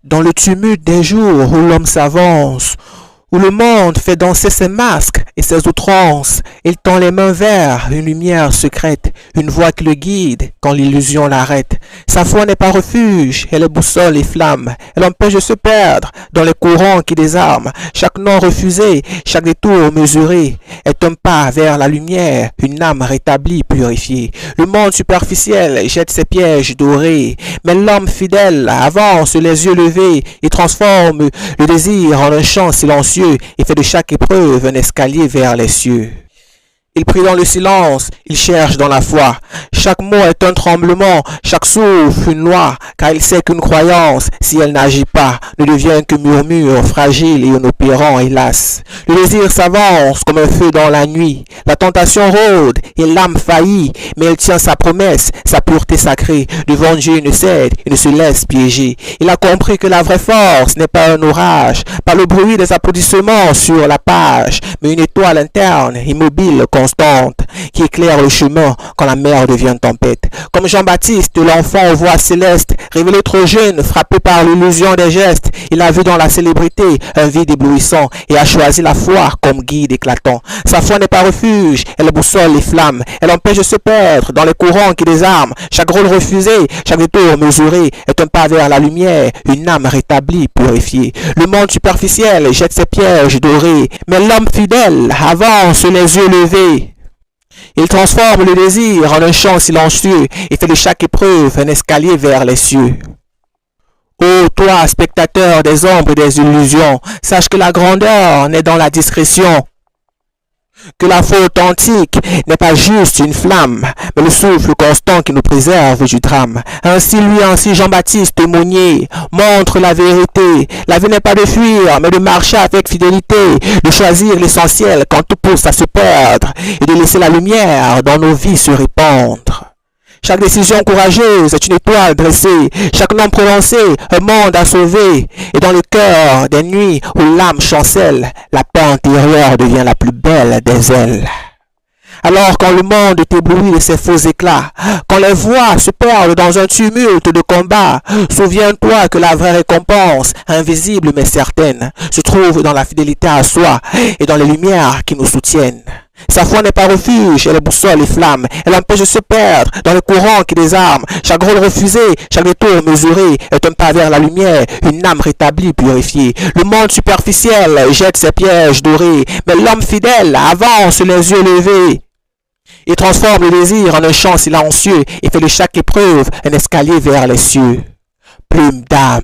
Dans le tumulte des jours où l'homme s'avance, où le monde fait danser ses masques et ses outrances, il tend les mains vers une lumière secrète, une voix qui le guide quand l'illusion l'arrête. Sa foi n'est pas refuge, elle est boussole et flamme, elle empêche de se perdre dans les courants qui désarment. Chaque non refusé, chaque détour mesuré est un pas vers la lumière, une âme rétablie, purifiée. Le monde superficiel jette ses pièges dorés, mais l'homme fidèle avance les yeux levés et transforme le désir en un chant silencieux et fait de chaque épreuve un escalier vers les cieux. Il prie dans le silence, il cherche dans la foi. Chaque mot est un tremblement, chaque souffle une loi, car il sait qu'une croyance, si elle n'agit pas, ne devient que murmure fragile et inopérant, hélas. Le désir s'avance comme un feu dans la nuit. La tentation rôde et l'âme faillit, mais elle tient sa promesse, sa pureté sacrée. Devant Dieu, il ne cède, il ne se laisse piéger. Il a compris que la vraie force n'est pas un orage, pas le bruit des applaudissements sur la page, mais une étoile interne, immobile, constante, qui éclaire le chemin quand la mer devient tempête. Comme Jean-Baptiste, l'enfant aux voix célestes, révélé trop jeune, frappé par l'illusion des gestes, il a vu dans la célébrité un vide éblouissant et a choisi la foi comme guide éclatant. Sa foi n'est pas refuge, elle boussole les flammes, elle empêche de se perdre dans les courants qui désarment. Chaque rôle refusé, chaque détour mesuré est un pas vers la lumière, une âme rétablie, purifiée. Le monde superficiel jette ses pièges dorés, mais l'homme fidèle avance les yeux levés. Il transforme le désir en un chant silencieux et fait de chaque épreuve un escalier vers les cieux. Ô toi, spectateur des ombres et des illusions, sache que la grandeur naît dans la discrétion. Que la foi authentique n'est pas juste une flamme, mais le souffle constant qui nous préserve du drame. Ainsi Jean-Baptiste témoigné montre la vérité. La vie n'est pas de fuir, mais de marcher avec fidélité, de choisir l'essentiel quand tout pousse à se perdre, et de laisser la lumière dans nos vies se répandre. Chaque décision courageuse est une étoile dressée, chaque nom prononcé, un monde à sauver. Et dans le cœur des nuits où l'âme chancelle, la paix intérieure devient la plus belle des ailes. Alors quand le monde t'éblouit de ses faux éclats, quand les voix se perdent dans un tumulte de combat, souviens-toi que la vraie récompense, invisible mais certaine, se trouve dans la fidélité à soi et dans les lumières qui nous soutiennent. Sa foi n'est pas refuge, elle est boussole et flamme, elle empêche de se perdre dans les courants qui désarment. Chaque rôle refusé, chaque détour mesuré est un pas vers la lumière, une âme rétablie, purifiée. Le monde superficiel jette ses pièges dorés, mais l'homme fidèle avance les yeux levés. Il transforme le désir en un chant silencieux et fait de chaque épreuve un escalier vers les cieux. Plume d'âme.